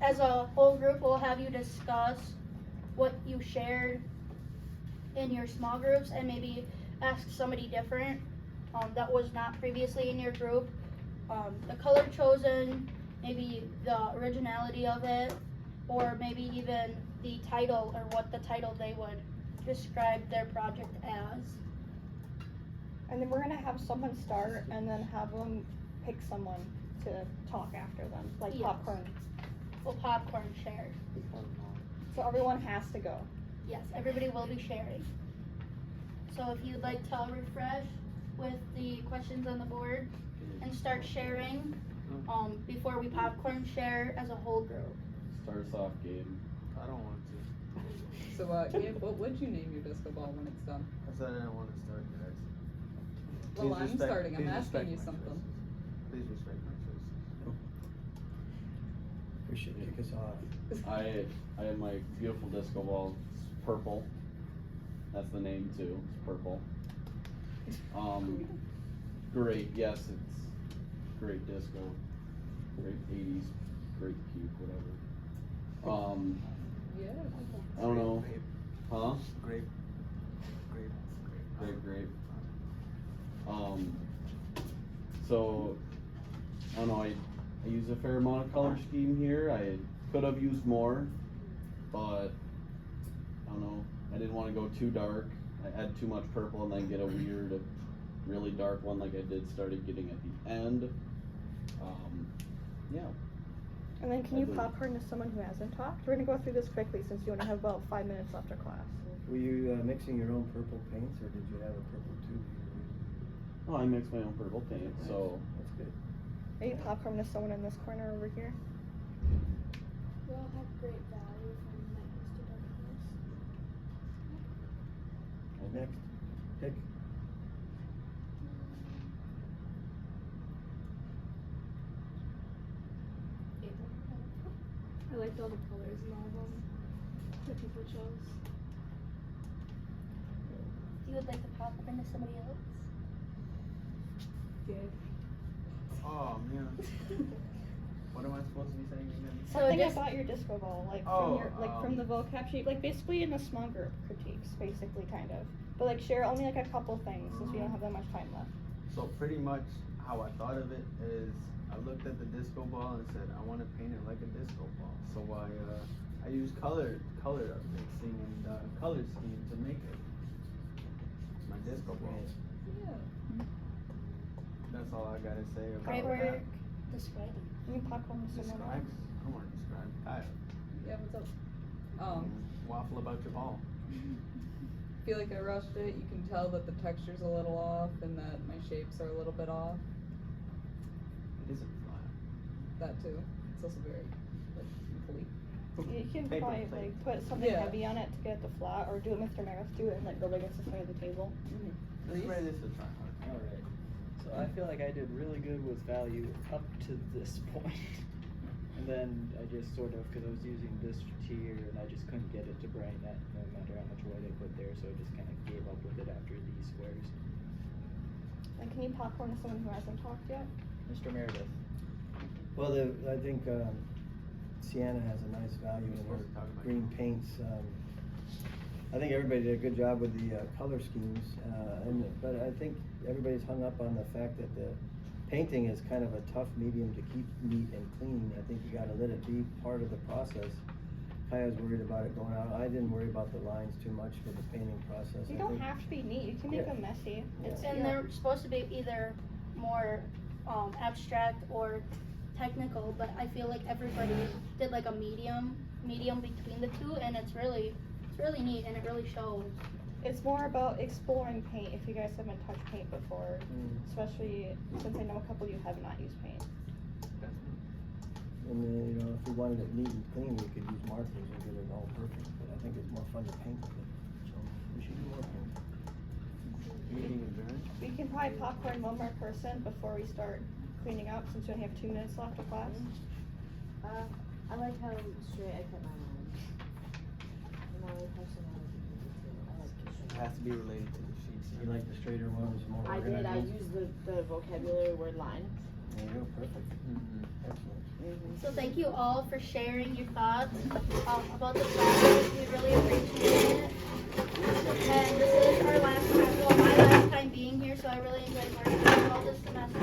as a whole group, we'll have you discuss what you shared in your small groups and maybe ask somebody different that was not previously in your group. The color chosen, maybe the originality of it, or maybe even the title or what the title they would describe their project as. And then we're gonna have someone start and then have them pick someone to talk after them, like Yes. popcorn. We'll popcorn share. So everyone has to go. Yes, everybody will be sharing. So if you'd like to refresh with the questions on the board and start sharing before we popcorn share as a whole group. Start us off, Gabe. I don't want to. So, Gabe, what would you name your disco ball when it's done? I said I didn't want to start, guys. Well, Please I'm respect- starting. I'm please asking respect you my something. choices. Please respect my choices. We should kick us off. I have my beautiful disco ball. It's purple. That's the name too. It's purple. Great. Yes, it's great disco. Great 80s. Great puke. Whatever. Yeah. I don't know. Grape. Huh? Grape. Grape. So I don't know. I use a fair amount of color scheme here. I could have used more, but I don't know. I didn't want to go too dark. I had too much purple and then get a weird, really dark one like I started getting at the end. Yeah. And then can you I believe- popcorn to someone who hasn't talked? We're gonna go through this quickly since you only have about 5 minutes left of class. Were you mixing your own purple paints, or did you have a purple tube you were using? Oh, I mix my own purple paint, so That's good. Maybe popcorn to someone in this corner over here. We all have great value from lightness to darkness. Next, pick. I liked all the colors in all of them that people chose. You would like to popcorn to somebody else? Good. Oh man. What am I supposed to be saying again? So Something just- about your disco ball, like Oh, from your, like from the vocab sheet, like basically in a small group critiques, basically kind of. But like share only like a couple things since we don't have that much time left. So pretty much how I thought of it is I looked at the disco ball and said I want to paint it like a disco ball. So I used color mixing and color scheme to make it my disco ball. Yeah. That's all I gotta say about Great that. work describing. You can popcorn to someone Describe? else. I don't want to describe. Kyle, Yeah, what's up? waffle about your ball. Feel like I rushed it. You can tell that the texture's a little off and that my shapes are a little bit off. It isn't flat. That too. It's also very like wrinkly. You can Paper probably plate. like put something Yeah. heavy on it to get the flat, or do what Mr. Maris do it and like rub against the side of the table. Let's try this a try hard. Alright, so I feel like I did really good with value up to this point. And then I just sort of, because I was using this tier and I just couldn't get it to brighten up no matter how much white I put there, so I just kind of gave up with it after these squares. And can you popcorn to someone who hasn't talked yet? Mr. Meredith. Well, I think Sienna has a nice value in her Supposed to talk about green paints. I think everybody did a good job with the color schemes, but I think everybody's hung up on the fact that the painting is kind of a tough medium to keep neat and clean. I think you gotta let it be part of the process. Kaya's worried about it going out. I didn't worry about the lines too much for the painting process. You I don't think- have to be neat. You can make Yeah. them messy. It's And they're supposed to be either more abstract or technical, but I feel like everybody did like a medium between the two, and it's really neat and it really shows. It's more about exploring paint if you guys haven't touched paint before, especially since I know a couple of you have not used paint. And then, if we wanted it neat and clean, we could use markers and get it all perfect, but I think it's more fun to paint with it, so we should do more painting. Meeting adjourned. We can probably popcorn one more person before we start cleaning up since we only have 2 minutes left of class. I like how straight I cut my lines. And I like how somatic you did it too. I like the It straight. has to be related to the sheets. You like the straighter ones, more I organized? did, I used the vocabulary word line. There you go, perfect, Mm-hmm. excellent. Mm-hmm. So thank you all for sharing your thoughts about the classes. We really appreciate it. And this is our last time, well, my last time being here, so I really enjoyed working with you all this semester.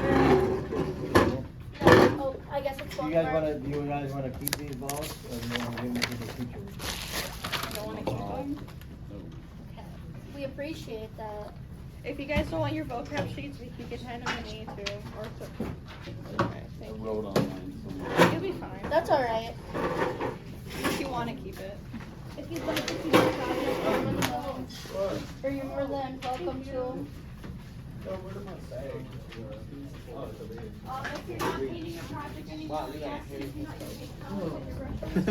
Oh, I guess it's Do both you guys of our- wanna, do you guys wanna keep these balls, or do you wanna give them to the teachers? I don't wanna keep them. Okay. We appreciate that. If you guys don't want your vocab sheets, you can hand them to me too, or to. Okay, I thank you. wrote online somewhere. You'll be fine. That's alright. If you wanna keep it. If you'd like to keep a copy of it, or you're more than welcome to. If you're not painting a project anymore, yes, you can not use